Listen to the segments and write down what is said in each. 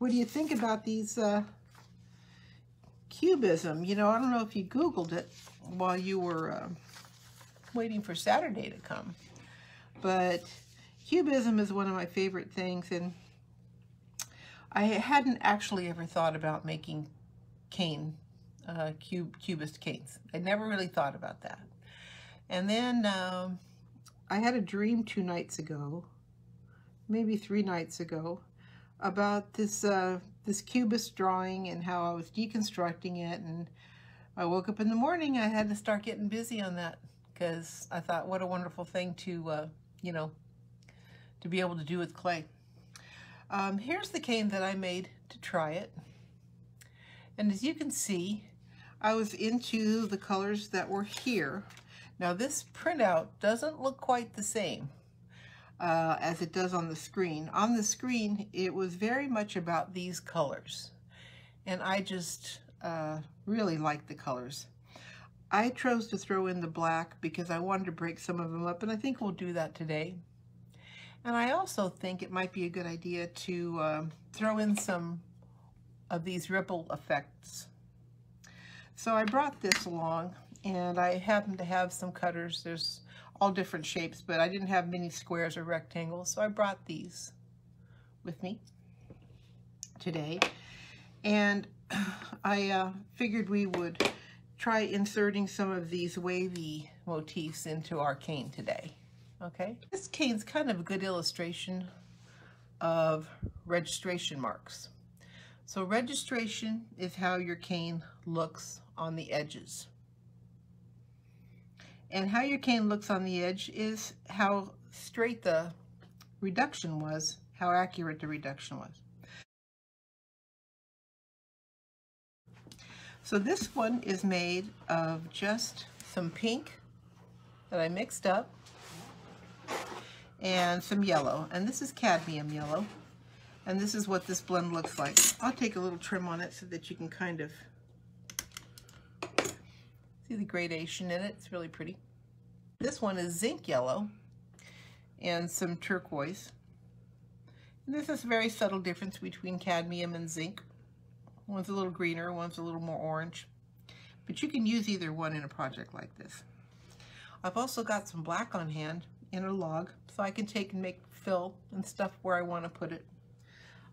What do you think about these Cubism? You know, I don't know if you Googled it while you were waiting for Saturday to come, but Cubism is one of my favorite things, and I hadn't actually ever thought about making cane, cubist canes. I never really thought about that. And then I had a dream 2 nights ago, maybe 3 nights ago, about this this cubist drawing and how I was deconstructing it. And I woke up in the morning, I had to start getting busy on that because I thought, what a wonderful thing to, you know, to be able to do with clay. Here's the cane that I made to try it. And as you can see, I was into the colors that were here. Now this printout doesn't look quite the same as it does on the screen. On the screen, it was very much about these colors. And I just really like the colors. I chose to throw in the black because I wanted to break some of them up, and I think we'll do that today. And I also think it might be a good idea to throw in some of these ripple effects. So I brought this along, and I happen to have some cutters. There's all different shapes, but I didn't have many squares or rectangles, so I brought these with me today. And I figured we would try inserting some of these wavy motifs into our cane today. Okay, this cane's kind of a good illustration of registration marks. So registration is how your cane looks on the edges. And how your cane looks on the edge is how straight the reduction was, how accurate the reduction was. So this one is made of just some pink that I mixed up and some yellow, and this is cadmium yellow, and this is what this blend looks like. I'll take a little trim on it so that you can kind of see the gradation in it. It's really pretty. This one is zinc yellow and some turquoise. And this is a very subtle difference between cadmium and zinc. One's a little greener, one's a little more orange. But you can use either one in a project like this. I've also got some black on hand in a log, so I can take and make fill and stuff where I want to put it.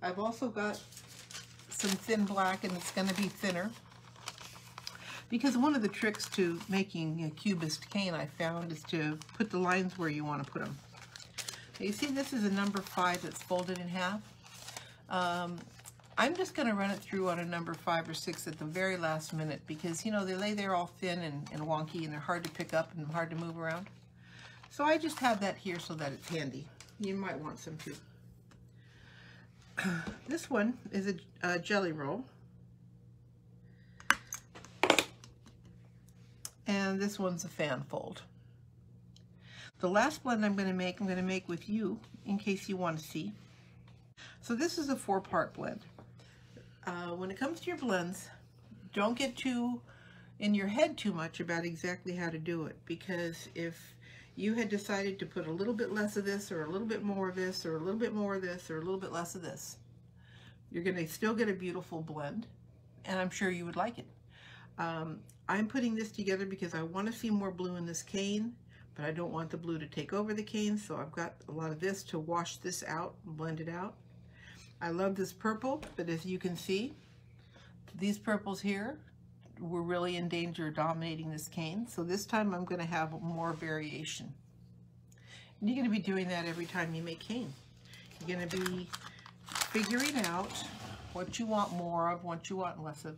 I've also got some thin black, and it's going to be thinner, because one of the tricks to making a cubist cane I found is to put the lines where you want to put them. Now you see this is a number 5 that's folded in half. I'm just going to run it through on a number 5 or 6 at the very last minute, because you know they lay there all thin and wonky, and they're hard to pick up and hard to move around. So I just have that here so that it's handy. You might want some too. This one is a jelly roll. And this one's a fan fold. The last blend I'm going to make with you in case you want to see. So this is a 4-part blend. When it comes to your blends, don't get too in your head too much about exactly how to do it, because if you had decided to put a little bit less of this or a little bit more of this or a little bit more of this or a little bit less of this, you're going to still get a beautiful blend, and I'm sure you would like it. I'm putting this together because I want to see more blue in this cane, but I don't want the blue to take over the cane, so I've got a lot of this to wash this out and blend it out. I love this purple, but as you can see, these purples here were really in danger of dominating this cane, so this time I'm going to have more variation. And you're going to be doing that every time you make cane. You're going to be figuring out what you want more of, what you want less of.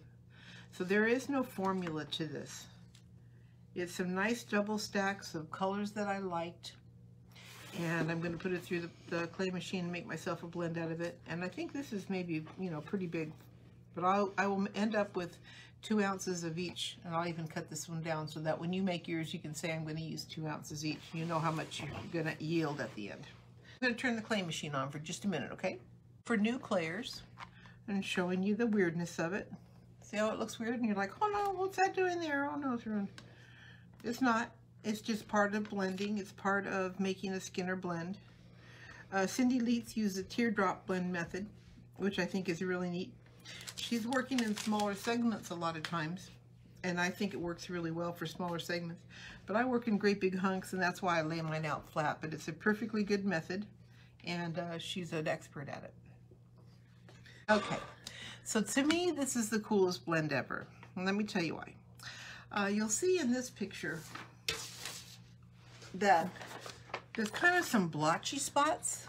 So there is no formula to this. It's some nice double stacks of colors that I liked, and I'm going to put it through the clay machine and make myself a blend out of it. And I think this is maybe, you know, pretty big, but I will end up with 2 ounces of each, and I'll even cut this one down so that when you make yours, you can say I'm going to use 2 ounces each. You know how much you're going to yield at the end. I'm going to turn the clay machine on for just a minute, okay? For new clayers, I'm showing you the weirdness of it. See how it looks weird? And you're like, oh no, what's that doing there? Oh no, it's ruined. It's not. It's just part of blending. It's part of making a Skinner blend. Cindy Leitz used the teardrop blend method, which I think is really neat. She's working in smaller segments a lot of times, and I think it works really well for smaller segments. But I work in great big hunks, and that's why I lay mine out flat. But it's a perfectly good method, and she's an expert at it. Okay, so to me, this is the coolest blend ever. And let me tell you why. You'll see in this picture that there's kind of some blotchy spots.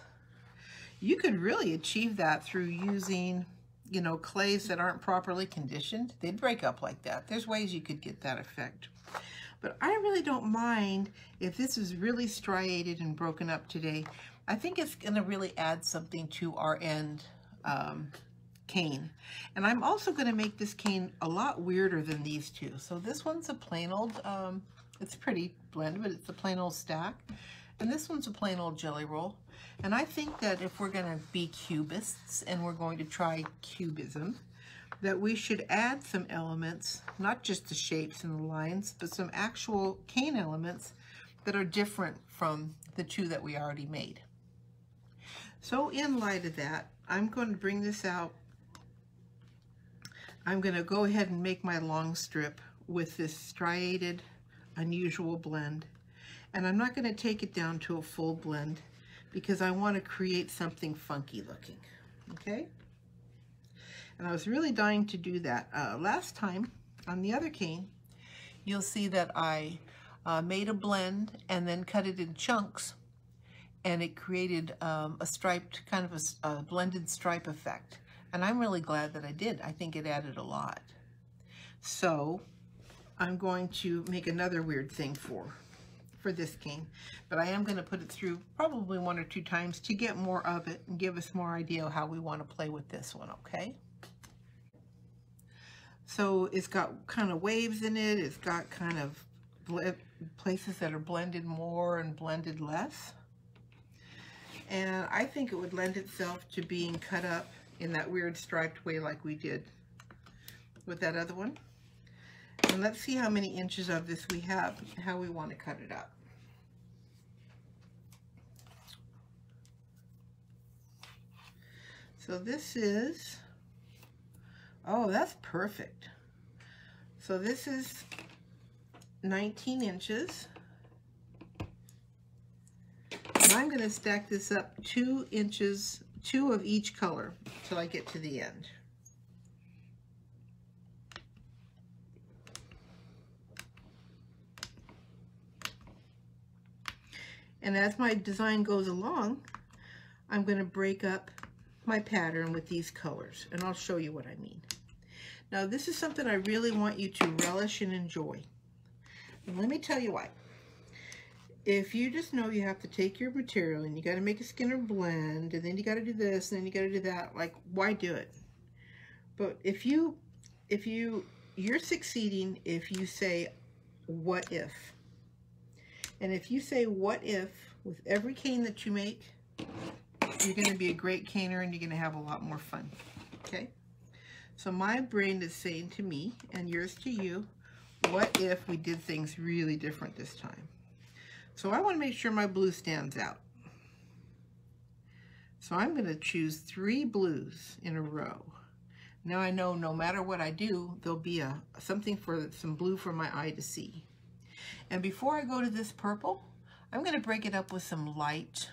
You could really achieve that through using, you know, clays that aren't properly conditioned. They'd break up like that. There's ways you could get that effect. But I really don't mind if this is really striated and broken up today. I think it's going to really add something to our end cane. And I'm also going to make this cane a lot weirder than these two. So this one's a plain old, it's pretty blend, but it's a plain old stack. And this one's a plain old jelly roll. And I think that if we're going to be cubists and we're going to try cubism, that we should add some elements, not just the shapes and the lines, but some actual cane elements that are different from the two that we already made. So in light of that, I'm going to bring this out. I'm going to go ahead and make my long strip with this striated, unusual blend. And I'm not going to take it down to a full blend because I want to create something funky looking, okay? And I was really dying to do that. Last time, on the other cane, you'll see that I made a blend and then cut it in chunks, and it created a striped, kind of a blended stripe effect. And I'm really glad that I did. I think it added a lot. So I'm going to make another weird thing for this cane, but I am going to put it through probably 1 or 2 times to get more of it and give us more idea of how we want to play with this one, okay? So it's got kind of waves in it. It's got kind of places that are blended more and blended less. And I think it would lend itself to being cut up in that weird striped way like we did with that other one. And let's see how many inches of this we have and how we want to cut it up. So this is, oh, that's perfect. So this is 19 inches. And I'm going to stack this up 2 inches, 2 of each color till I get to the end. And as my design goes along, I'm going to break up my pattern with these colors, and I'll show you what I mean. Now, this is something I really want you to relish and enjoy. And let me tell you why. If you just know you have to take your material and you got to make a Skinner blend, and then you got to do this, and then you got to do that, like, why do it? But you're succeeding if you say, what if? And if you say, what if, with every cane that you make, you're going to be a great caner and you're going to have a lot more fun, okay? So my brain is saying to me, and yours to you, what if we did things really different this time? So I want to make sure my blue stands out. So I'm going to choose 3 blues in a row. Now I know no matter what I do, there'll be something for some blue for my eye to see. And before I go to this purple, I'm going to break it up with some light.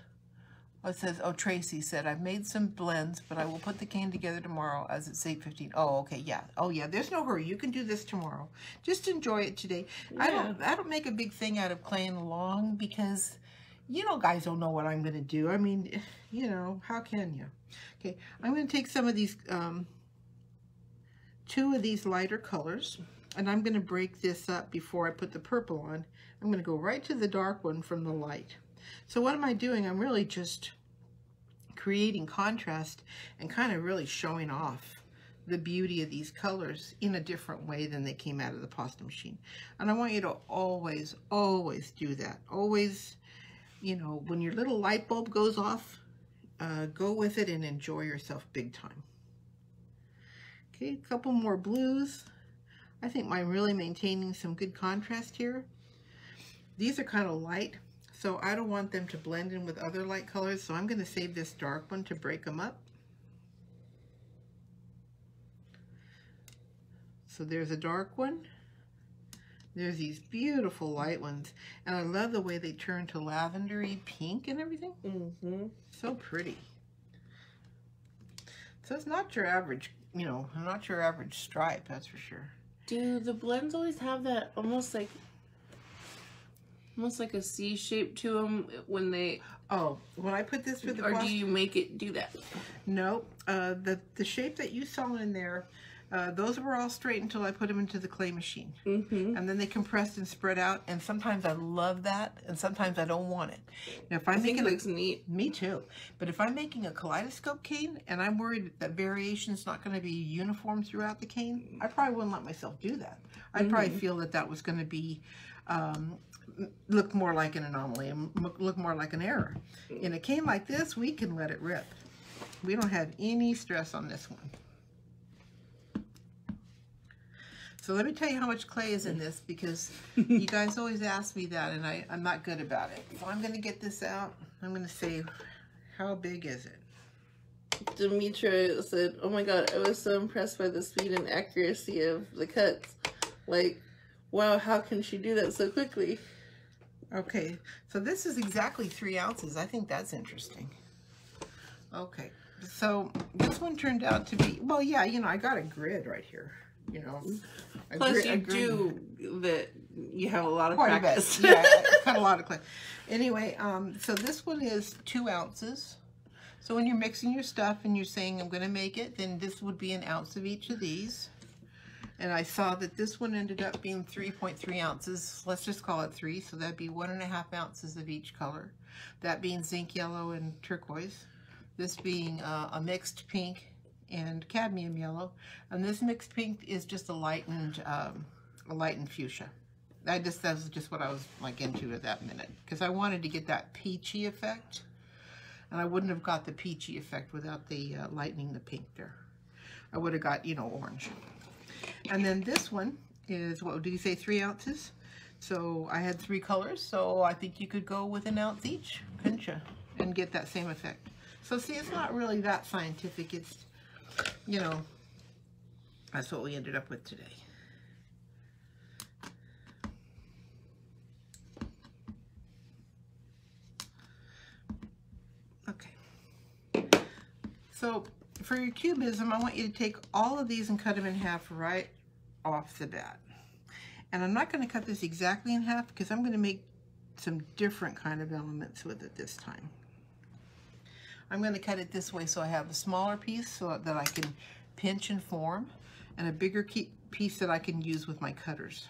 It says, oh, Tracy said, I've made some blends, but I will put the cane together tomorrow as it's 8:15. Oh, okay, yeah. Oh, yeah, there's no hurry. You can do this tomorrow. Just enjoy it today. Yeah. I don't make a big thing out of playing along because, you know, guys don't know what I'm going to do. I mean, you know, how can you? Okay, I'm going to take some of these, 2 of these lighter colors, and I'm going to break this up before I put the purple on. I'm going to go right to the dark one from the light. So what am I doing? I'm really just creating contrast and kind of really showing off the beauty of these colors in a different way than they came out of the pasta machine. And I want you to always, always do that. Always, you know, when your little light bulb goes off, go with it and enjoy yourself big time. Okay, a couple more blues. I think I'm really maintaining some good contrast here. These are kind of light, so I don't want them to blend in with other light colors, so I'm going to save this dark one to break them up. Okay, a couple more blues. I think I'm really maintaining some good contrast here. These are kind of light, so I don't want them to blend in with other light colors, so I'm going to save this dark one to break them up. Okay, a couple more blues. I think I'm really maintaining some good contrast here. These are kind of light, so I don't want them to blend in with other light colors, so I'm going to save this dark one to break them up. So there's a dark one. There's these beautiful light ones. And I love the way they turn to lavendery pink and everything. Mm-hmm. So pretty. So it's not your average, you know, not your average stripe, that's for sure. Do the blends always have that almost like a C shape to them when they... Oh, when I put this for the... Or do you make it do that? No, the shape that you saw in there, those were all straight until I put them into the clay machine. Mm-hmm. And then they compressed and spread out, and sometimes I love that, and sometimes I don't want it. Now, if I'm making it looks neat. Me too. But if I'm making a kaleidoscope cane, and I'm worried that variation is not going to be uniform throughout the cane, I probably wouldn't let myself do that. I'd probably feel that that was going to be... look more like an anomaly and look more like an error. In a cane like this, we can let it rip. We don't have any stress on this one. So let me tell you how much clay is in this, because you guys always ask me that, and I'm not good about it. So I'm going to get this out. I'm going to say, how big is it? Demetra said, oh my god, I was so impressed by the speed and accuracy of the cuts. Like, wow, how can she do that so quickly? Okay, so this is exactly 3 ounces. I think that's interesting. Okay, so this one turned out to be, well, yeah, you know, I got a grid right here, you know. Plus you have a lot of practice. Yeah, I cut a lot of clay. Anyway, so this one is 2 ounces. So when you're mixing your stuff and you're saying, I'm going to make it, then this would be 1 ounce of each of these. And I saw that this one ended up being 3.3 ounces. Let's just call it 3. So that'd be 1.5 ounces of each color. That being zinc yellow and turquoise. This being a mixed pink and cadmium yellow. And this mixed pink is just a lightened fuchsia. That was just what I was like into at that minute, because I wanted to get that peachy effect. And I wouldn't have got the peachy effect without the lightening the pink there. I would have got, you know, orange. And then this one is, what do you say, 3 ounces? So I had 3 colors, so I think you could go with 1 ounce each, couldn't you? And get that same effect. So see, it's not really that scientific. It's, you know, that's what we ended up with today. Okay. So for your cubism, I want you to take all of these and cut them in half right off the bat. And I'm not going to cut this exactly in half, because I'm going to make some different kind of elements with it this time. I'm going to cut it this way, so I have a smaller piece so that I can pinch and form, and a bigger piece that I can use with my cutters.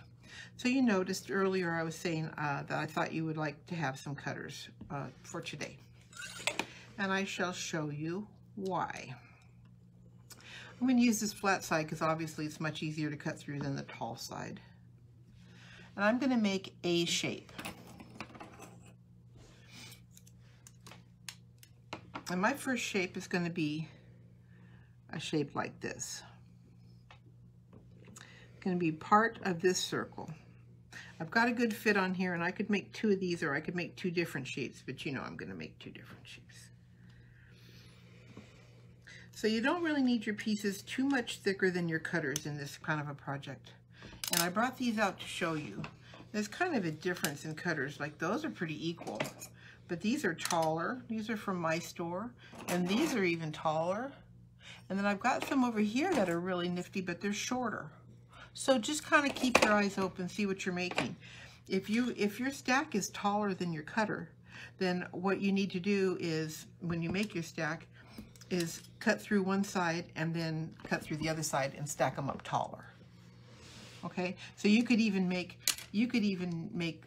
So you noticed earlier I was saying that I thought you would like to have some cutters for today. And I shall show you why. I'm going to use this flat side because obviously it's much easier to cut through than the tall side. And I'm going to make a shape. And my first shape is going to be a shape like this. It's going to be part of this circle. I've got a good fit on here, and I could make 2 of these, or I could make 2 different shapes, but you know I'm going to make 2 different shapes. So you don't really need your pieces too much thicker than your cutters in this kind of a project. And I brought these out to show you. There's kind of a difference in cutters. Like, those are pretty equal, but these are taller. These are from my store, and these are even taller. And then I've got some over here that are really nifty, but they're shorter. So just kind of keep your eyes open, see what you're making. If your stack is taller than your cutter, then what you need to do is, when you make your stack, is cut through one side and then cut through the other side and stack them up taller. Okay, so you could even make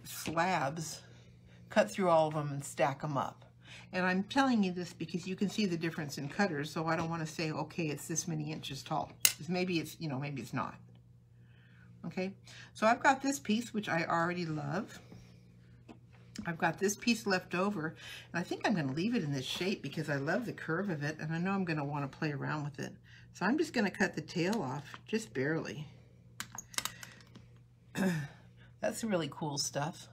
slabs, cut through all of them and stack them up. And I'm telling you this because you can see the difference in cutters, so I don't want to say, okay, it's this many inches tall, because maybe it's, you know, maybe it's not. Okay, so I've got this piece, which I already love. I've got this piece left over, and I think I'm going to leave it in this shape because I love the curve of it, and I know I'm going to want to play around with it. So I'm just going to cut the tail off, just barely. That's really cool stuff.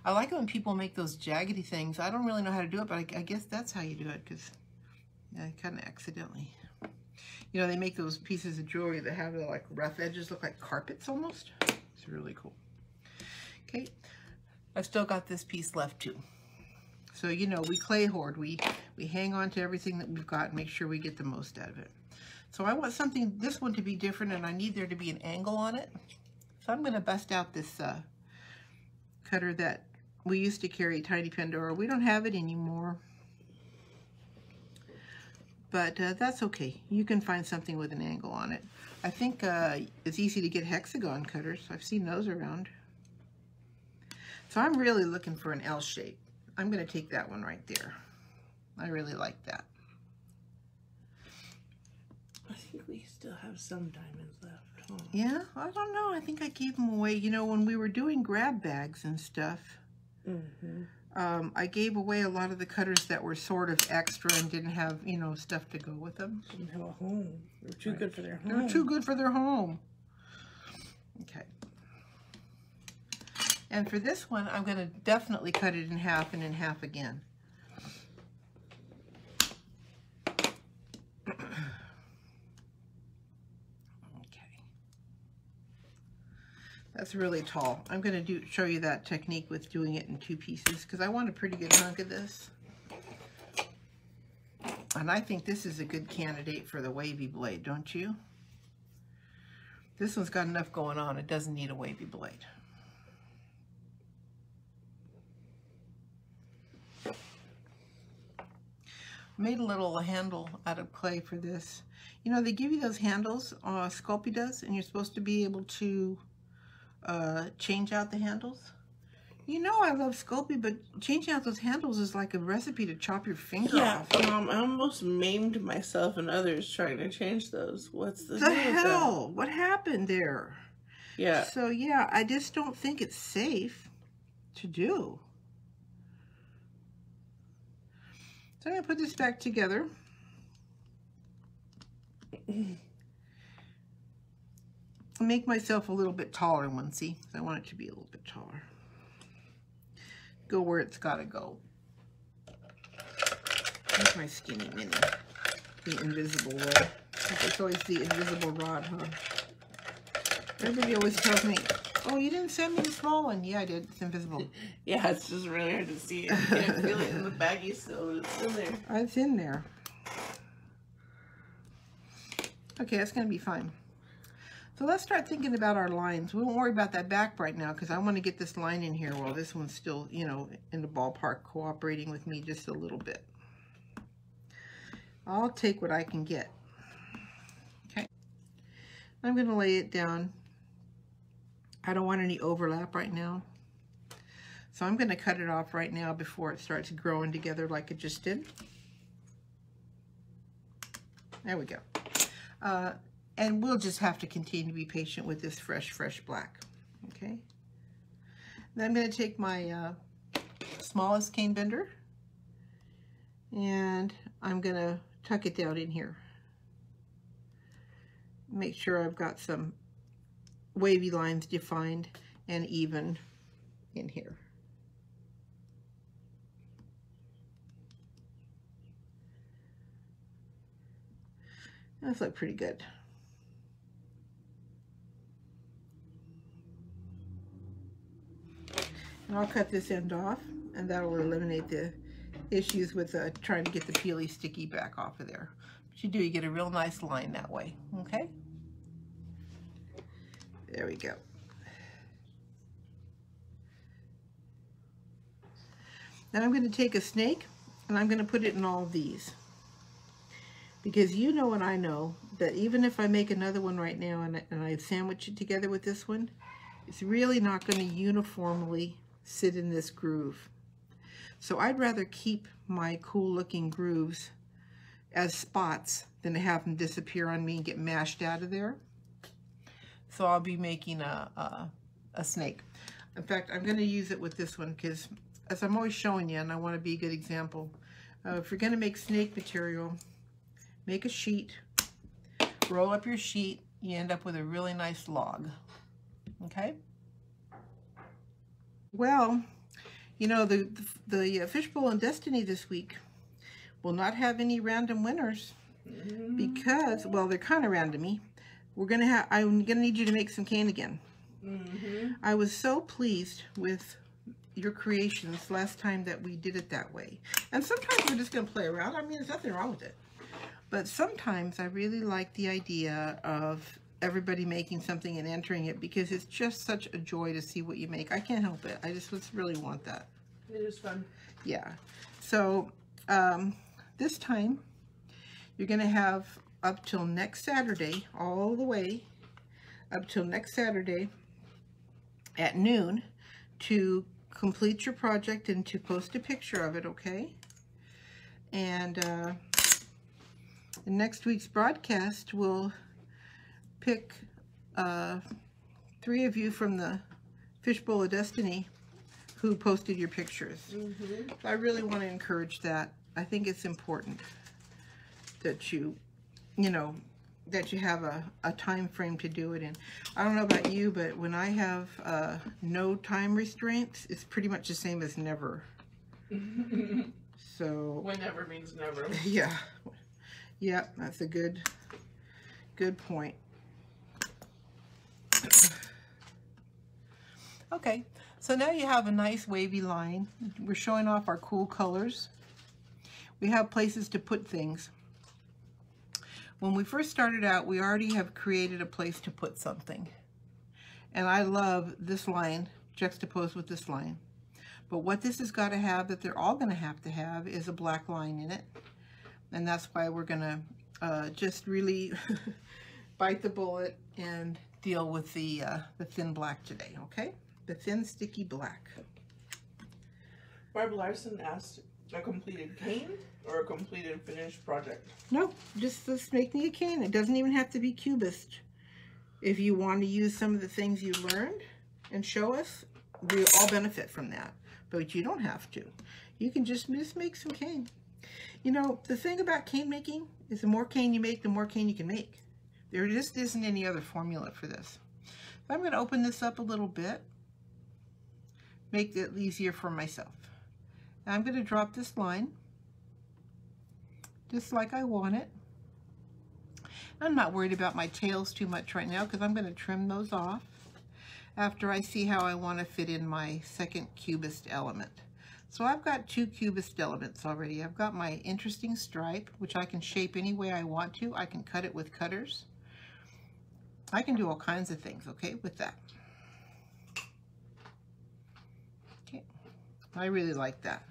I like it when people make those jaggedy things. I don't really know how to do it, but I guess that's how you do it, because I kind of accidentally. You know, they make those pieces of jewelry that have the like rough edges, look like carpets almost. It's really cool. Okay, I've still got this piece left too. So, you know, we clay hoard. We hang on to everything that we've got and make sure we get the most out of it. So I want this one to be different, and I need there to be an angle on it. So I'm going to bust out this cutter that we used to carry, Tiny Pandora. We don't have it anymore. But that's okay. You can find something with an angle on it. I think it's easy to get hexagon cutters. I've seen those around. So I'm really looking for an L shape. I'm going to take that one right there. I really like that. I think we still have some diamonds left. Huh? Yeah, I don't know. I think I gave them away. You know, when we were doing grab bags and stuff, I gave away a lot of the cutters that were sort of extra and didn't have, you know, stuff to go with them. Didn't have a home. They were too good for their home. They were too good for their home. Okay. And for this one, I'm going to definitely cut it in half and in half again. That's really tall. I'm going to show you that technique with doing it in 2 pieces because I want a pretty good hunk of this. And I think this is a good candidate for the wavy blade, don't you? This one's got enough going on. It doesn't need a wavy blade. Made a little handle out of clay for this. You know, they give you those handles, Sculpey does, and you're supposed to be able to change out the handles. You know I love Sculpey, but changing out those handles is like a recipe to chop your finger off. I almost maimed myself and others trying to change those. What's the hell? What happened there? Yeah. So yeah, I just don't think it's safe to do. So I'm going to put this back together. Make myself a little bit taller one, see? I want it to be a little bit taller. Go where it's got to go. Here's my skinny mini. The invisible rod. It's always the invisible rod, huh? Everybody always tells me, oh, you didn't send me the small one. Yeah, I did. It's invisible. Yeah, it's just really hard to see it. You can't feel it in the baggie still, but it's in there. It's in there. Okay, that's going to be fine. So let's start thinking about our lines. We won't worry about that back right now because I want to get this line in here while this one's still, you know, in the ballpark cooperating with me just a little bit. I'll take what I can get. Okay. I'm going to lay it down. I don't want any overlap right now. So I'm going to cut it off right now before it starts growing together like it just did. There we go. And we'll just have to continue to be patient with this fresh black. Okay. Then I'm going to take my smallest cane bender and I'm going to tuck it down in here. Make sure I've got some wavy lines defined and even in here. Those look pretty good. And I'll cut this end off, and that'll eliminate the issues with trying to get the peely sticky back off of there. But you do, you get a real nice line that way, okay? There we go. Now I'm going to take a snake, and I'm going to put it in all of these. Because you know and I know that even if I make another one right now and I sandwich it together with this one, it's really not going to uniformly sit in this groove. So I'd rather keep my cool looking grooves as spots than to have them disappear on me and get mashed out of there. So I'll be making a snake. In fact, I'm going to use it with this one because as I'm always showing you, and I want to be a good example, if you're going to make snake material, make a sheet, roll up your sheet, you end up with a really nice log, okay? Well, you know, the Fishbowl and Destiny this week will not have any random winners. because, well, they're kind of randomy. I'm gonna need you to make some cane again. I was so pleased with your creations last time that we did it that way. And sometimes we're just gonna play around. I mean, there's nothing wrong with it. But sometimes I really like the idea of everybody making something and entering it, because it's just such a joy to see what you make. I can't help it. I just really want that. It is fun. Yeah. So this time you're going to have up till next Saturday, all the way up till next Saturday at noon to complete your project and to post a picture of it, okay? And in next week's broadcast, we'll pick 3 of you from the Fishbowl of Destiny who posted your pictures. I really want to encourage that. I think it's important that you have a time frame to do it in. I don't know about you, but when I have no time restraints, it's pretty much the same as never. So whenever means never. Yeah, that's a good point. Okay, so now you have a nice wavy line. We're showing off our cool colors. We have places to put things. When we first started out, we already have created a place to put something. And I love this line juxtaposed with this line. But what this has got to have, that they're all going to have, is a black line in it. And that's why we're going to just really bite the bullet and deal with the thin black today, okay? The thin, sticky black. Barb Larson asked, a completed cane or a completed finished project? No, just make me a cane. It doesn't even have to be cubist. If you want to use some of the things you learned and show us, we all benefit from that. But you don't have to. You can just make some cane. You know, the thing about cane making is the more cane you make, the more cane you can make. There just isn't any other formula for this. So I'm going to open this up a little bit, make it easier for myself. Now I'm going to drop this line just like I want it. I'm not worried about my tails too much right now because I'm going to trim those off after I see how I want to fit in my second cubist element. So I've got 2 cubist elements already. I've got my interesting stripe, which I can shape any way I want to. I can cut it with cutters. I can do all kinds of things, okay, with that. Okay, I really like that.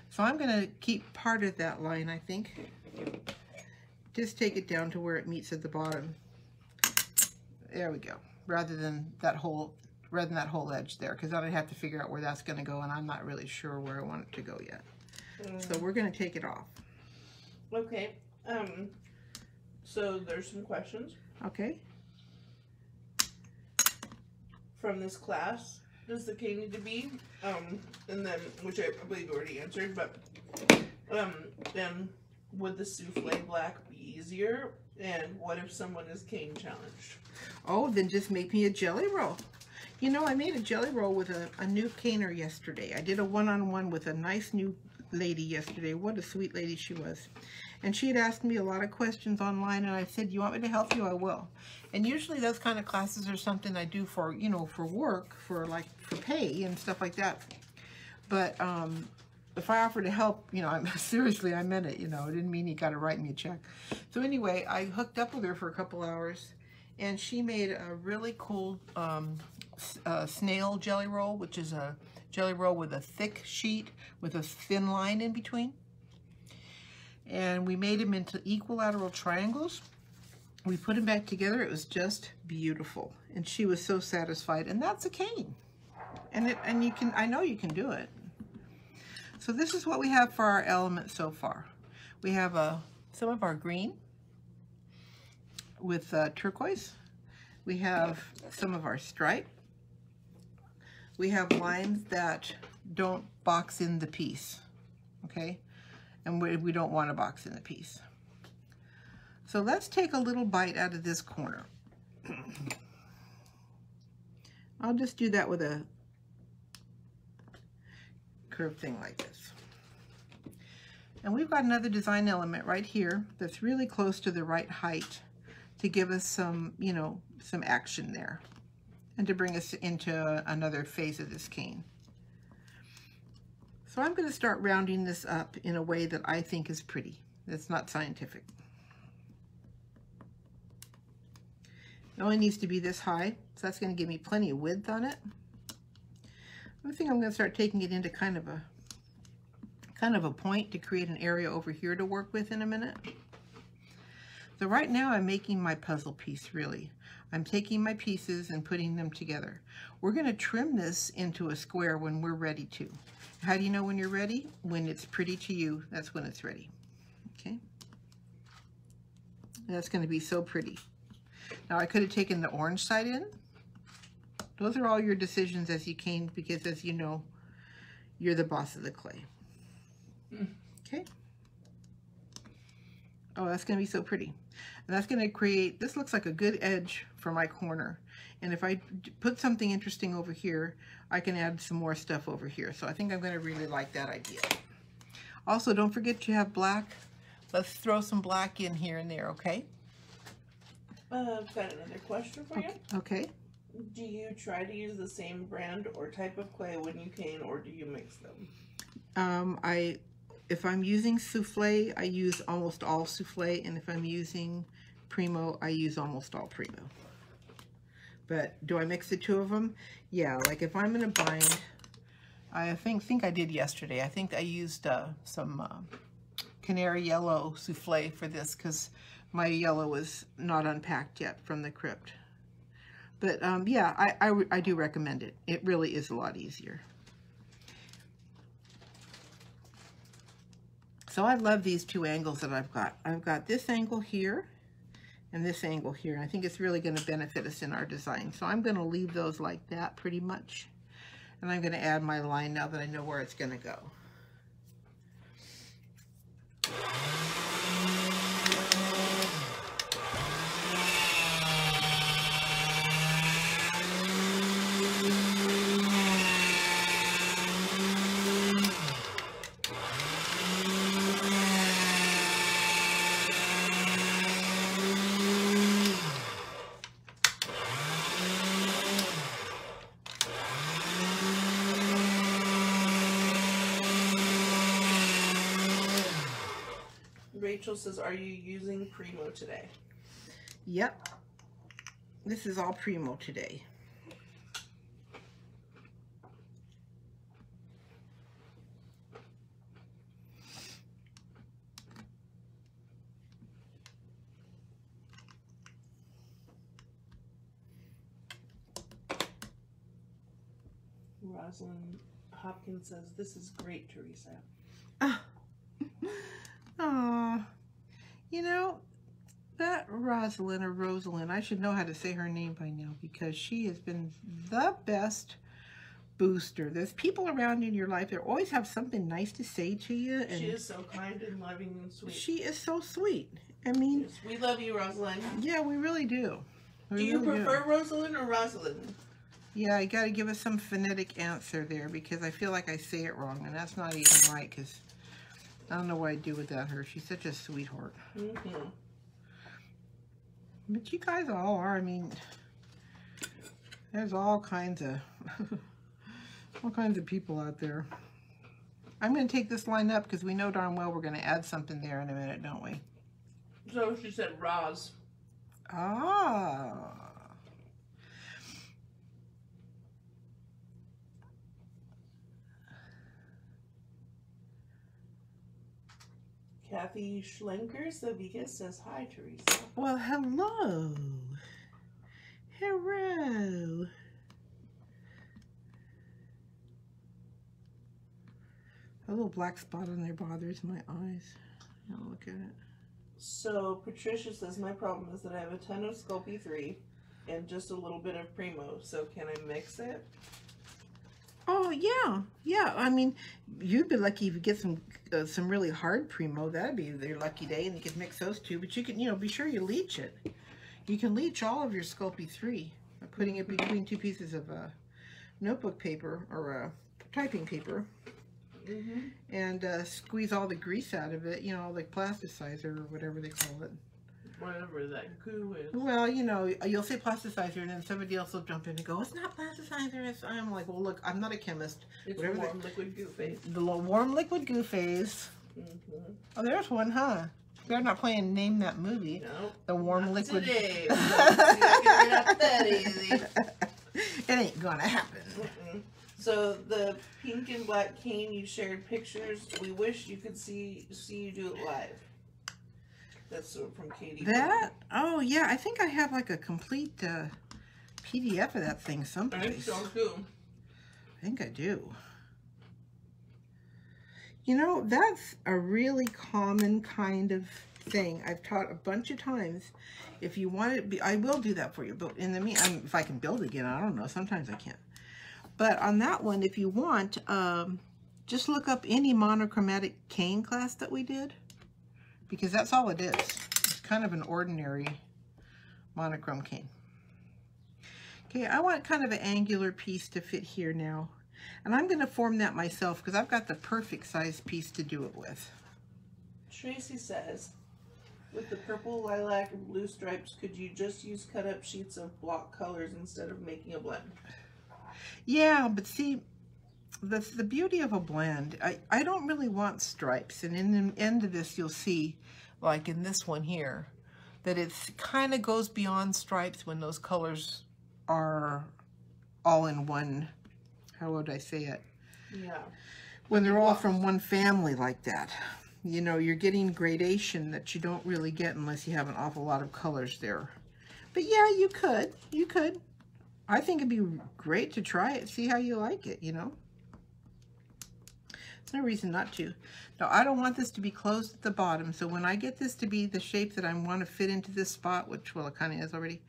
So I'm going to keep part of that line, I think. Just take it down to where it meets at the bottom. There we go. Rather than that whole edge there, because then I'd have to figure out where that's going to go, and I'm not really sure where I want it to go yet. So we're going to take it off. Okay. So there's some questions. Okay. From this class, does the cane need to be? And then, which I believe you already answered, but then would the souffle black be easier? And what if someone is cane challenged? Oh, then just make me a jelly roll. You know, I made a jelly roll with a new caner yesterday. I did a one-on-one with a nice new lady yesterday. What a sweet lady she was. And she had asked me a lot of questions online, and I said, you want me to help you? I will. And usually those kind of classes are something I do for, you know, for work, for pay and stuff like that. But if I offer to help, you know, seriously, I meant it, you know. I didn't mean you got to write me a check. So anyway, I hooked up with her for a couple hours, and she made a really cool snail jelly roll, which is a jelly roll with a thick sheet with a thin line in between. And we made them into equilateral triangles. We put them back together. It was just beautiful, and she was so satisfied. And that's a cane, and you can, I know you can do it. So this is what we have for our element so far. We have some of our green with turquoise. We have some of our stripe. We have lines that don't box in the piece, okay? And we don't want to box in the piece. So let's take a little bite out of this corner. I'll just do that with a curved thing like this. And we've got another design element right here that's really close to the right height to give us some, you know, some action there and to bring us into another phase of this cane. So I'm going to start rounding this up in a way that I think is pretty. That's not scientific. It only needs to be this high, so that's going to give me plenty of width on it. I think I'm going to start taking it into kind of a point to create an area over here to work with in a minute. So right now I'm making my puzzle piece, really. I'm taking my pieces and putting them together. We're going to trim this into a square when we're ready to. How do you know when you're ready? When it's pretty to you, that's when it's ready. Okay? That's going to be so pretty. Now I could have taken the orange side in. Those are all your decisions as you cane, because as you know, you're the boss of the clay. Okay? Oh, that's going to be so pretty. And that's going to create, this looks like a good edge for my corner. And if I put something interesting over here, I can add some more stuff over here. So I think I'm going to really like that idea. Also, don't forget you have black. Let's throw some black in here and there, okay? I've got another question for you. Okay. Do you try to use the same brand or type of clay when you cane, or do you mix them? If I'm using souffle, I use almost all souffle, and if I'm using Primo, I use almost all Primo. But do I mix the two of them? Yeah, like if I'm in a bind, I think I did yesterday. I think I used some canary yellow souffle for this because my yellow is not unpacked yet from the crypt. But yeah, I do recommend it. It really is a lot easier. So I love these two angles that I've got. I've got this angle here and this angle here. I think it's really going to benefit us in our design. So I'm going to leave those like that pretty much. And I'm going to add my line now that I know where it's going to go. Rachel says, are you using Primo today? Yep. This is all Primo today. Rosalind Hopkins says, this is great, Teresa. Aw, you know, that Rosalind or Rosalind, I should know how to say her name by now because she has been the best booster. There's people around in your life that always have something nice to say to you. And she is so kind and loving and sweet. She is so sweet. I mean, yes, we love you, Rosalind. Yeah, we really do. Do you prefer Rosalind or Rosalind? Yeah, you got to give us some phonetic answer there because I feel like I say it wrong, and that's not even right because I don't know what I'd do without her. She's such a sweetheart. Mm-hmm. But you guys all are. I mean, there's all kinds of people out there. I'm going to take this line up because we know darn well we're going to add something there in a minute, don't we? So she said Roz. Ah. Kathy Schlenker Savika says, hi, Teresa. Well, hello. Hello. A little black spot on there bothers my eyes. Now look at it. So Patricia says, my problem is that I have a ton of Sculpey 3 and just a little bit of Primo. So can I mix it? Oh, yeah. Yeah, I mean, you'd be lucky if you get some really hard Primo. That'd be your lucky day, and you could mix those two. But you can, you know, be sure you leach it. You can leach all of your Sculpey 3 by putting it between two pieces of notebook paper or typing paper. and squeeze all the grease out of it, you know, like plasticizer or whatever they call it. Whatever that goo is. Well, you know, you'll say plasticizer, and then somebody else will jump in and go, it's not plasticizer. I'm like, well, look, I'm not a chemist. It's warm liquid goo phase. The warm liquid goo phase. Oh, there's one, huh? They're not playing Name That Movie. No. The warm liquid. Today. We're not gonna get up that easy. It ain't gonna happen. So the pink and black cane, you shared pictures. We wish you could see you do it live. That's from Katie. That? Oh, yeah. I think I have like a complete PDF of that thing I someplace. think so too. I think I do. You know, that's a really common kind of thing. I've taught a bunch of times. If you want it, I will do that for you. But in the meantime, if I can build again, I don't know. Sometimes I can't. But on that one, if you want, just look up any monochromatic cane class that we did. Because that's all it is. It's kind of an ordinary monochrome cane. Okay, I want kind of an angular piece to fit here now. And I'm going to form that myself because I've got the perfect size piece to do it with. Tracy says, with the purple, lilac, and blue stripes, could you just use cut up sheets of block colors instead of making a blend? Yeah, but see, the beauty of a blend, I don't really want stripes. And in the end of this, you'll see, like in this one here, that it kind of goes beyond stripes when those colors are all in one, how would I say it? Yeah. When they're all from one family like that. You know, you're getting gradation that you don't really get unless you have an awful lot of colors there. But yeah, you could. You could. I think it'd be great to try it, see how you like it, you know. There's no reason not to. Now, I don't want this to be closed at the bottom, so when I get this to be the shape that I want to fit into this spot, which, well, it kind of is already,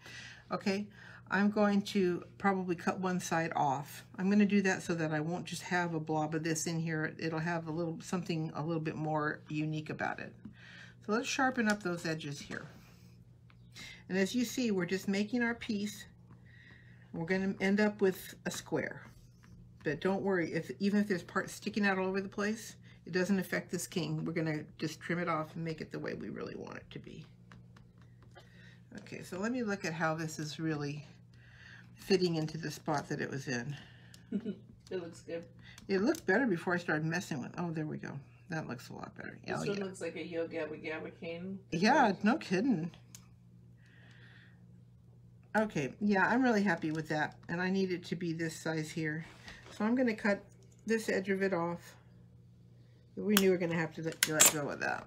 okay, I'm going to probably cut one side off. I'm going to do that so that I won't just have a blob of this in here. It'll have a little something a little bit more unique about it. So let's sharpen up those edges here. And as you see, we're just making our piece. We're going to end up with a square. But don't worry, even if there's parts sticking out all over the place, it doesn't affect this king. We're going to just trim it off and make it the way we really want it to be. Okay, so let me look at how this is really fitting into the spot that it was in. It looks good. It looked better before I started messing with. Oh, there we go. That looks a lot better. This one looks like a Yo Gabba Gabba cane. Yeah, no kidding. Okay, yeah, I'm really happy with that. And I need it to be this size here. So I'm going to cut this edge of it off. We knew we were going to have to let go of that.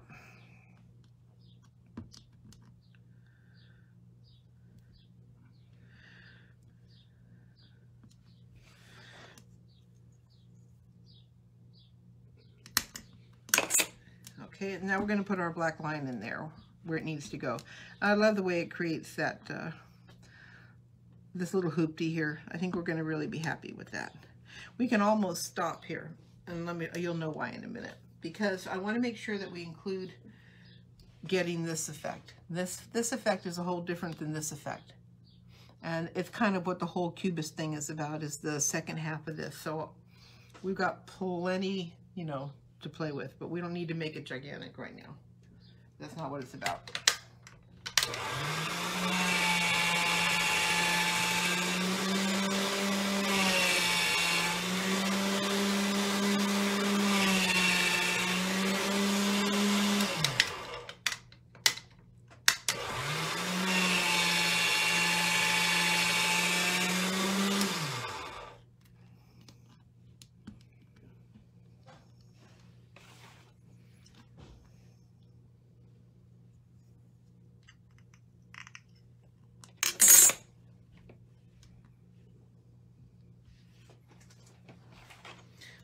Okay, now we're going to put our black line in there where it needs to go. I love the way it creates that this little hoopty here. I think we're going to really be happy with that. We can almost stop here, and you'll know why in a minute, because I want to make sure that we include getting this effect. This effect is a whole different than this effect, and it's kind of what the whole cubist thing is about, is the second half of this. So we've got plenty, you know, to play with, but we don't need to make it gigantic right now. That's not what it's about.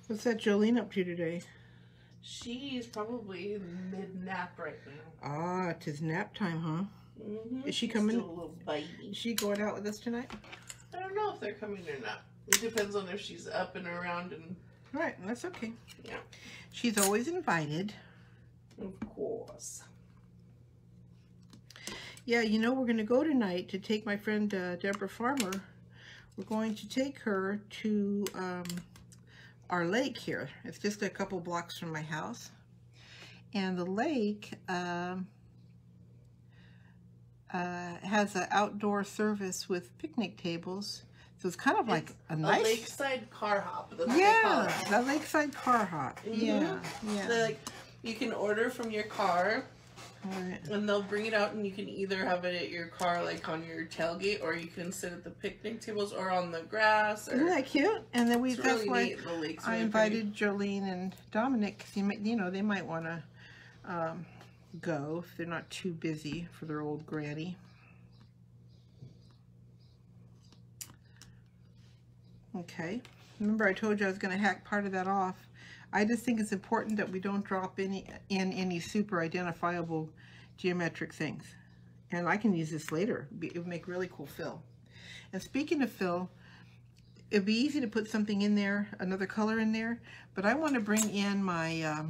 What's that Jolene up to today? She's probably mid-nap right now. Ah, 'tis nap time, huh? Mm-hmm. Is she coming? Still a little baby. Is she going out with us tonight? I don't know if they're coming or not. It depends on if she's up and around and... Right, that's okay. Yeah. She's always invited. Of course. Yeah, you know, we're going to go tonight to take my friend Deborah Farmer. We're going to take her to our lake here. It's just a couple blocks from my house. And the lake has an outdoor service with picnic tables. So it's kind of like a nice... a lakeside car hop. That's what they call Yeah, it. the lakeside car hop. Yeah, yeah. So, like, you can order from your car, Right. and they'll bring it out, and you can either have it at your car, like on your tailgate, or you can sit at the picnic tables or on the grass. Or, Isn't that cute? And then it's that's really why neat. The lake's I really invited Jolene and Dominic, because you know, they might want to go if they're not too busy for their old granny. Okay, remember I told you I was going to hack part of that off. I just think it's important that we don't drop in any super identifiable geometric things. And I can use this later. It would make really cool fill. And speaking of fill, it'd be easy to put something in there, another color in there, but I want to bring in my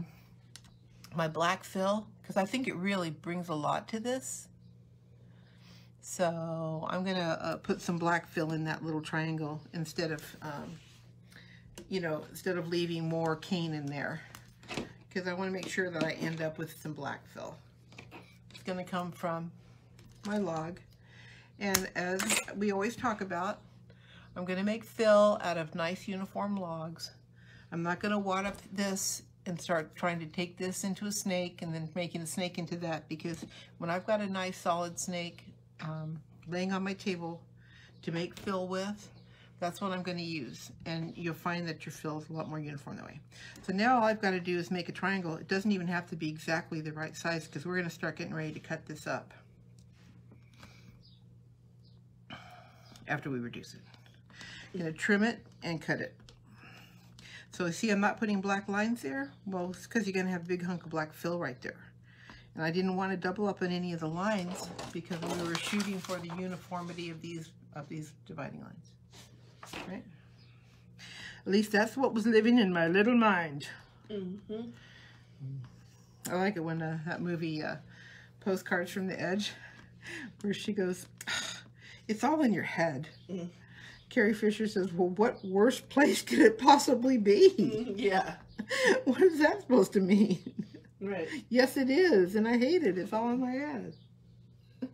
my black fill, because I think it really brings a lot to this. So I'm gonna put some black fill in that little triangle instead of, you know, instead of leaving more cane in there, because I want to make sure that I end up with some black fill. It's gonna come from my log, and as we always talk about, I'm gonna make fill out of nice uniform logs. I'm not gonna wad up this and start trying to take this into a snake and then making the snake into that, because when I've got a nice solid snake laying on my table to make fill with, that's what I'm going to use, and you'll find that your fill is a lot more uniform that way. So now all I've got to do is make a triangle. It doesn't even have to be exactly the right size, because we're going to start getting ready to cut this up after we reduce it. I'm going to trim it and cut it. So see, I'm not putting black lines there. Well, it's because you're going to have a big hunk of black fill right there. And I didn't want to double up on any of the lines because we were shooting for the uniformity of these dividing lines. Right? At least that's what was living in my little mind. Mm-hmm. I like it when that movie, Postcards from the Edge, where she goes, "It's all in your head." Mm. Carrie Fisher says, "Well, what worse place could it possibly be?" Yeah. What is that supposed to mean? Right. Yes, it is, and I hate it. It's all in my head. It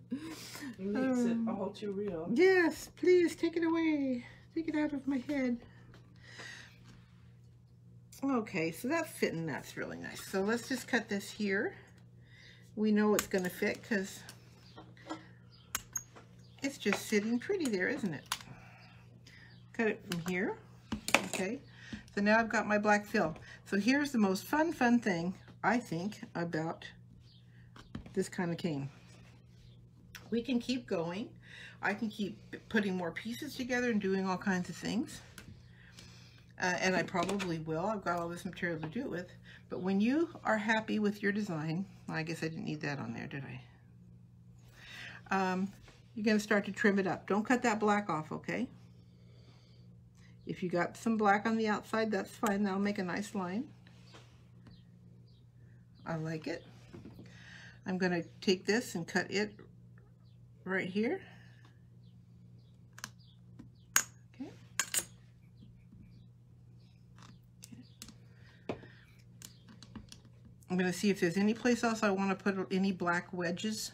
makes it all too real. Yes, please take it away. Take it out of my head. Okay, so that's fitting. That's really nice. So let's just cut this here. We know it's going to fit because it's just sitting pretty there, isn't it? Cut it from here. Okay, so now I've got my black fill. So here's the most fun thing, I think, about this kind of cane. We can keep going. I can keep putting more pieces together and doing all kinds of things. And I probably will. I've got all this material to do it with. But when you are happy with your design, well, I guess I didn't need that on there, did I? You're going to start to trim it up. Don't cut that black off, okay? If you got some black on the outside, that's fine. That'll make a nice line. I like it. I'm going to take this and cut it right here. Okay. I'm going to see if there's any place else I want to put any black wedges.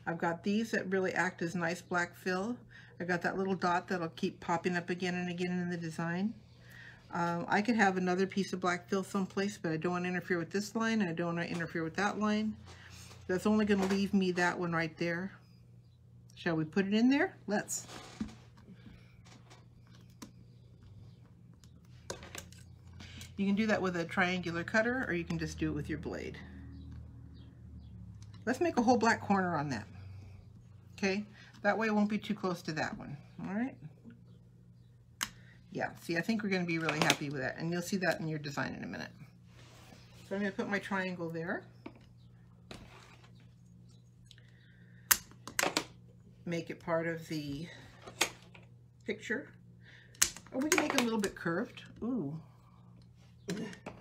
I've got these that really act as nice black fill. I got that little dot that'll keep popping up again and again in the design. I could have another piece of black fill someplace, but I don't want to interfere with this line, and I don't want to interfere with that line. That's only going to leave me that one right there. Shall we put it in there? Let's. You can do that with a triangular cutter, or you can just do it with your blade. Let's make a whole black corner on that. Okay? That way it won't be too close to that one. All right? Yeah, see, I think we're going to be really happy with that, and you'll see that in your design in a minute. So I'm going to put my triangle there. Make it part of the picture. Or we can make it a little bit curved. Ooh.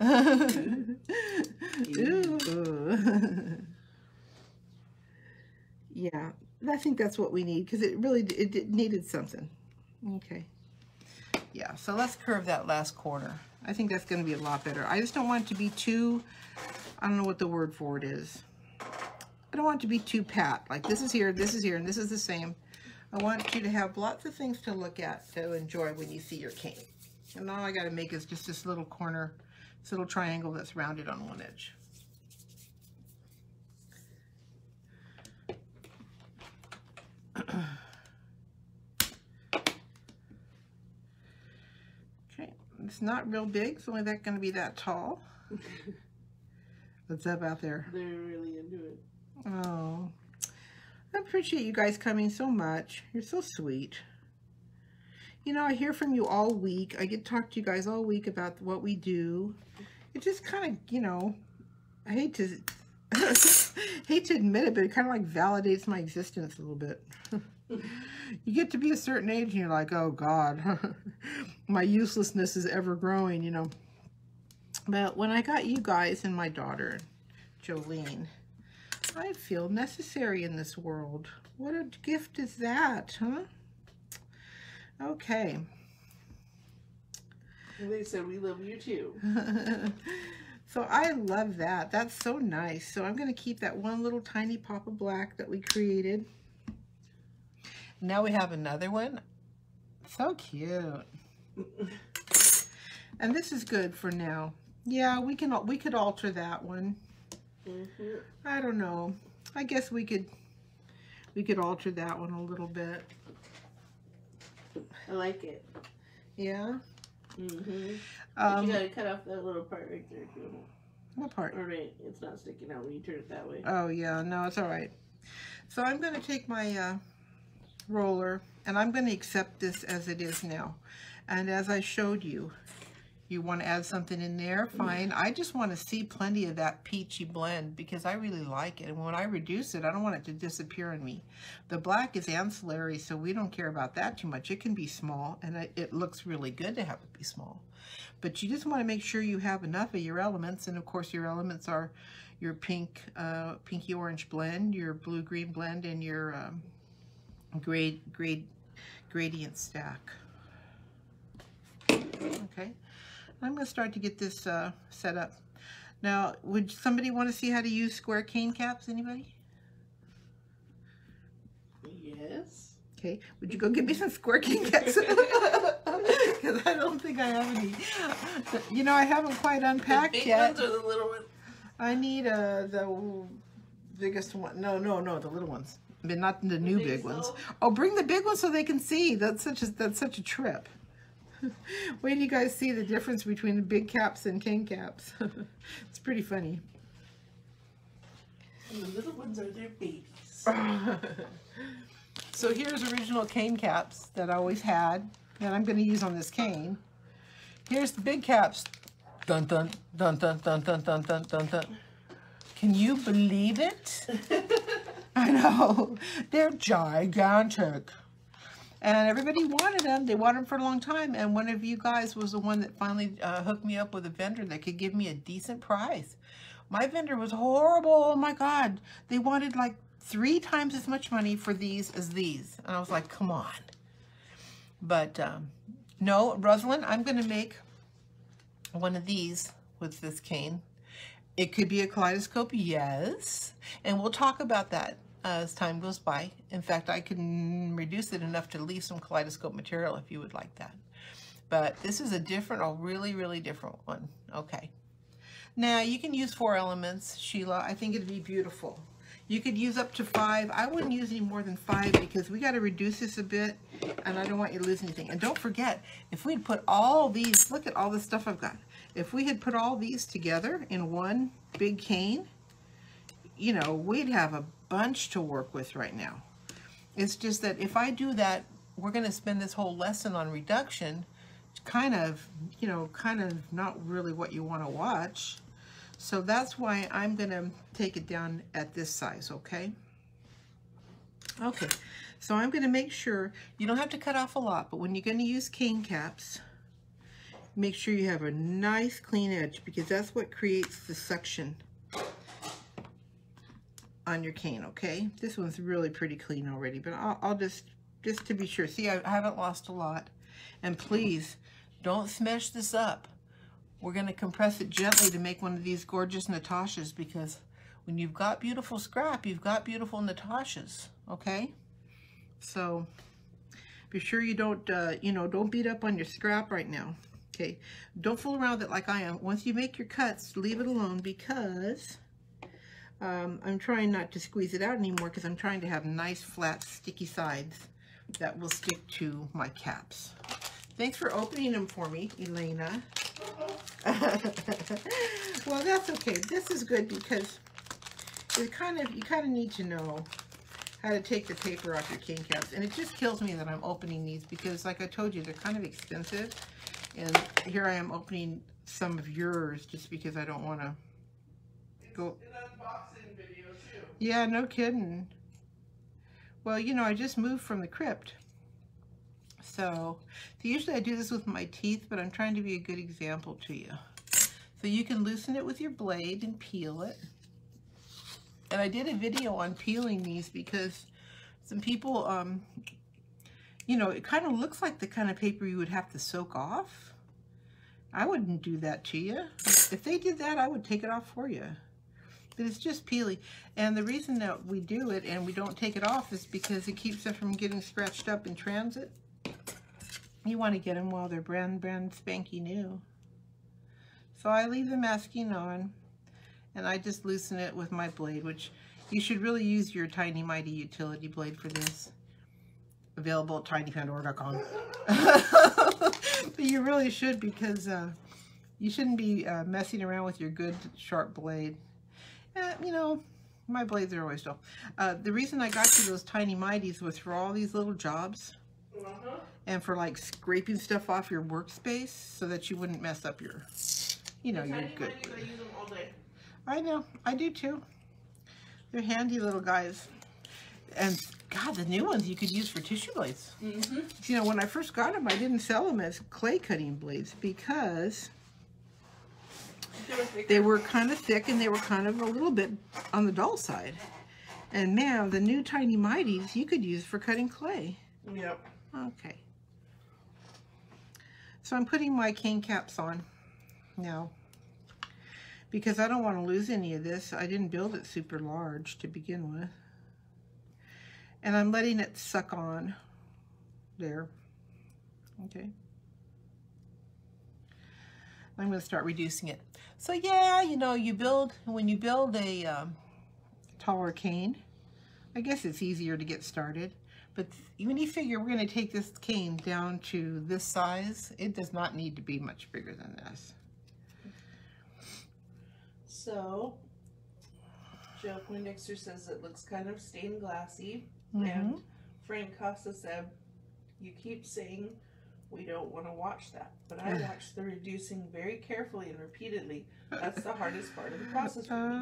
Ooh. Yeah, I think that's what we need, because it needed something. Okay. Yeah, so let's curve that last corner. I think that's going to be a lot better. I just don't want it to be too, I don't know what the word for it is. I don't want it to be too pat. Like this is here, and this is the same. I want you to have lots of things to look at, to enjoy when you see your cane. And all I got to make is just this little corner, this little triangle that's rounded on one edge. Okay, it's not real big. It's only that going to be that tall. What's up out there? They're really into it. Oh, I appreciate you guys coming so much. You're so sweet. You know, I hear from you all week. I get to talk to you guys all week about what we do. It just kind of, you know, I hate to hate to admit it, but it kind of like validates my existence a little bit. You get to be a certain age and you're like, oh God, my uselessness is ever growing, you know. But when I got you guys and my daughter, Jolene, I feel necessary in this world. What a gift is that, huh? Okay. They said we love you too. So I love that. That's so nice. So I'm going to keep that one little tiny pop of black that we created. Now we have another one. So cute. And this is good for now. Yeah, we could alter that one. Mm-hmm. I don't know. I guess we could alter that one a little bit. I like it. Yeah. Mm-hmm. But you gotta cut off that little part right there too. What part? All right, it's not sticking out when you turn it that way. Oh yeah, no, it's all right. So I'm going to take my roller and I'm going to accept this as it is now. And as I showed you, you want to add something in there, fine. I just want to see plenty of that peachy blend because I really like it. And when I reduce it, I don't want it to disappear on me. The black is ancillary, so we don't care about that too much. It can be small, and it looks really good to have it be small. But you just want to make sure you have enough of your elements. And of course, your elements are your pink, pinky orange blend, your blue green blend, and your gradient stack. Okay. I'm going to start to get this set up. Now, would somebody want to see how to use square cane caps? Anybody? Yes. Okay. Would you go get me some square cane caps? Because I don't think I have any. You know, I haven't quite unpacked yet. The big ones or the little ones? I need the biggest one. No, the little ones. But not the new big ones. Oh, bring the big ones so they can see. That's such a trip. Wait till you guys see the difference between the big caps and cane caps. It's pretty funny. And the little ones are their babies. So here's original cane caps that I always had that I'm going to use on this cane. Here's the big caps. Dun dun dun dun dun dun dun dun dun dun. Can you believe it? I know. They're gigantic. And everybody wanted them. They wanted them for a long time. And one of you guys was the one that finally hooked me up with a vendor that could give me a decent price. My vendor was horrible. Oh my God. They wanted like 3 times as much money for these as these. And I was like, come on. But no, Rosalind, I'm going to make one of these with this cane. It could be a kaleidoscope, yes. And we'll talk about that as time goes by. In fact, I can reduce it enough to leave some kaleidoscope material if you would like that. But this is a really, really different one. Okay. Now, you can use 4 elements, Sheila. I think it'd be beautiful. You could use up to 5. I wouldn't use any more than 5 because we got to reduce this a bit, and I don't want you to lose anything. And don't forget, if we'd put all these, look at all the stuff I've got. If we had put all these together in one big cane, you know, we'd have a bunch to work with right now. It's just that if I do that, we're going to spend this whole lesson on reduction, kind of, you know, kind of not really what you want to watch. So that's why I'm going to take it down at this size, okay? Okay, so I'm going to make sure, you don't have to cut off a lot, but when you're going to use cane caps, make sure you have a nice clean edge because that's what creates the suction on your cane, okay? This one's really pretty clean already, but I'll just to be sure. See, I haven't lost a lot. And please, don't smash this up. we're going to compress it gently to make one of these gorgeous Natashas, because when you've got beautiful scrap, you've got beautiful Natashas, okay? So be sure you don't, don't beat up on your scrap right now, okay? Don't fool around with it like I am. Once you make your cuts, leave it alone, because I'm trying not to squeeze it out anymore, because I'm trying to have nice, flat, sticky sides that will stick to my caps. Thanks for opening them for me, Elena. Well, that's okay. This is good because you kind of need to know how to take the paper off your cane caps. And it just kills me that I'm opening these because, like I told you, they're kind of expensive. And here I am opening some of yours just because I don't want to go. It's an unboxing video too. Yeah, no kidding. Well, I just moved from the crypt. So usually I do this with my teeth, but I'm trying to be a good example to you. So you can loosen it with your blade and peel it. And I did a video on peeling these because some people, it kind of looks like the kind of paper you would have to soak off. I wouldn't do that to you. If they did that, I would take it off for you. But it's just peeling. And the reason that we do it and we don't take it off is because it keeps it from getting scratched up in transit. You want to get them while they're brand spanky new. So I leave the masking on, and I just loosen it with my blade, which you should really use your Tiny Mighty utility blade for this. Available at tinypandora.com. But you really should, because you shouldn't be messing around with your good sharp blade. My blades are always dull. The reason I got you those Tiny Mighties was for all these little jobs. And for like scraping stuff off your workspace so that you wouldn't mess up your, your good. I use them all day. I know, I do too. They're handy little guys. And God, the new ones you could use for tissue blades. Mm-hmm. When I first got them, I didn't sell them as clay cutting blades because they were kind of thick and they were kind of a little bit on the dull side. And now the new Tiny Mighties you could use for cutting clay. Yep. Okay. So I'm putting my cane caps on now because I don't want to lose any of this. I didn't build it super large to begin with. And I'm letting it suck on there. Okay. I'm going to start reducing it. So yeah, when you build a taller cane, I guess it's easier to get started. But when you figure we're going to take this cane down to this size, it does not need to be much bigger than this. So, Joe Poindexter says it looks kind of stained glassy. Mm-hmm. And Frank Costa said, you keep saying we don't want to watch that. But I watched the reducing very carefully and repeatedly. That's the hardest part of the process for me.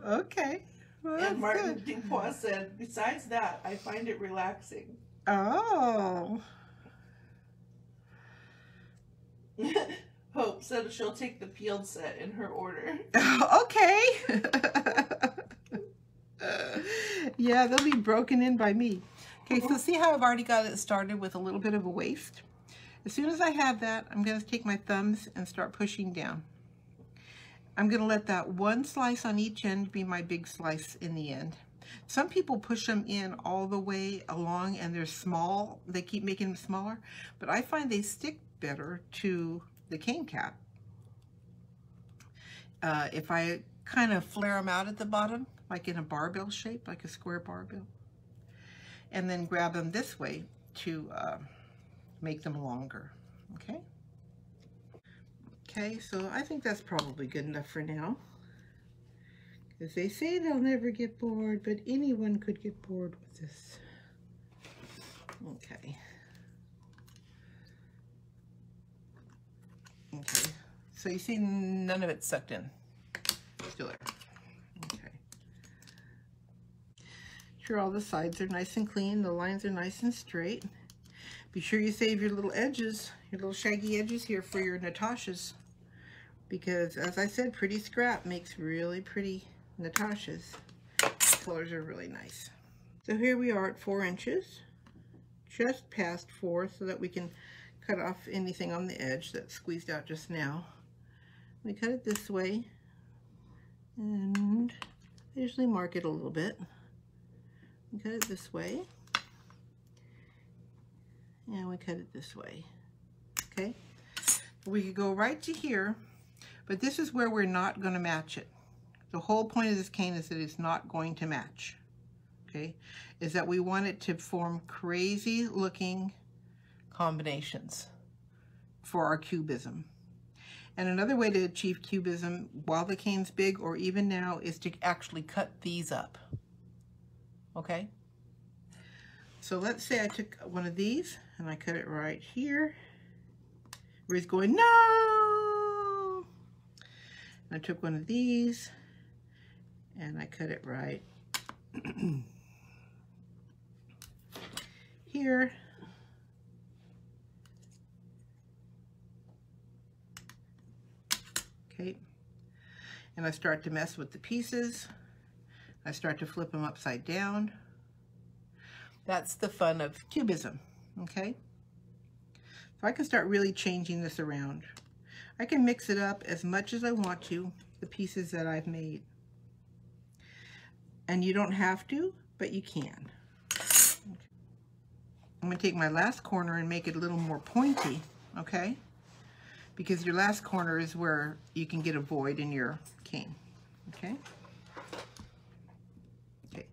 Oh, okay. Well, and Martin Dupois said, besides that, I find it relaxing. Oh. Hope said she'll take the peeled set in her order. Okay. Yeah, they'll be broken in by me. Okay, so see how I've already got it started with a little bit of a waist? As soon as I have that, I'm going to take my thumbs and start pushing down. I'm going to let that one slice on each end be my big slice in the end. Some people push them in all the way along and they're small. They keep making them smaller, but I find they stick better to the cane cap. If I kind of flare them out at the bottom, like in a barbell shape, like a square barbell, and then grab them this way to make them longer, okay? Okay, so I think that's probably good enough for now. Because they say they'll never get bored, but anyone could get bored with this. Okay. Okay, so you see none of it sucked in. Still there. Okay. Sure, all the sides are nice and clean. The lines are nice and straight. Be sure you save your little edges, your little shaggy edges here for your Natashas. Because, as I said, pretty scrap makes really pretty Natashas. The colors are really nice. So here we are at 4 inches. Just past 4 so that we can cut off anything on the edge that squeezed out just now. we cut it this way, and I usually mark it a little bit. We cut it this way, and we cut it this way. Okay, we could go right to here, but this is where we're not going to match it. The whole point of this cane is that it's not going to match. Okay, is that we want it to form crazy looking combinations for our cubism. And another way to achieve cubism while the cane's big, or even now, is to actually cut these up. Okay? So let's say I took one of these and I cut it right here. Where he's going, no! And I took one of these and I cut it right here. Okay, and I start to mess with the pieces. I start to flip them upside down. That's the fun of cubism, okay? So I can start really changing this around. I can mix it up as much as I want to, the pieces that I've made. And you don't have to, but you can. Okay. I'm gonna take my last corner and make it a little more pointy, okay? Because your last corner is where you can get a void in your cane, okay? Okay,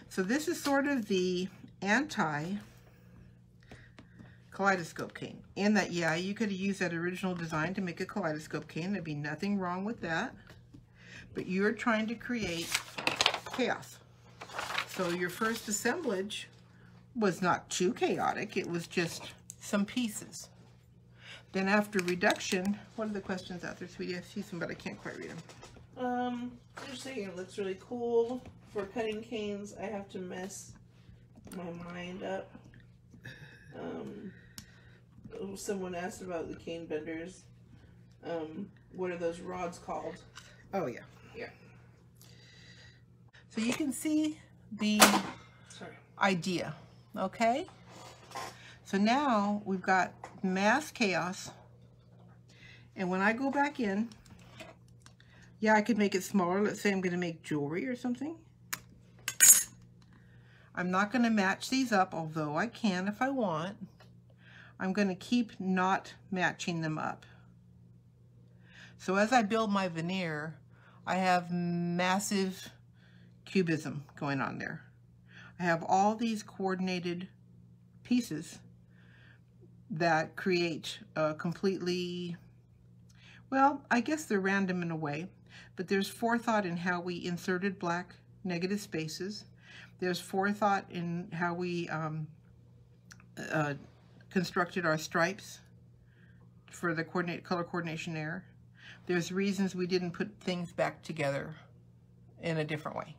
so this is sort of the anti-kaleidoscope cane. In that, yeah, you could use that original design to make a kaleidoscope cane. There'd be nothing wrong with that. But you're trying to create chaos. So your first assemblage was not too chaotic. It was just some pieces. Then after reduction, what are the questions out there, sweetie? I see some, but I can't quite read them. They're saying it looks really cool. For cutting canes, I have to mess my mind up. Someone asked about the cane benders. What are those rods called? Oh, yeah. Yeah. So you can see the idea, okay? So now we've got mass chaos, and when I go back in, yeah, I could make it smaller. Let's say I'm going to make jewelry or something. I'm not going to match these up, although I can if I want. I'm going to keep not matching them up. So as I build my veneer, I have massive cubism going on there. I have all these coordinated pieces that create a completely, well, I guess they're random in a way, but there's forethought in how we inserted black negative spaces. There's forethought in how we constructed our stripes for the color coordination there. There's reasons we didn't put things back together in a different way.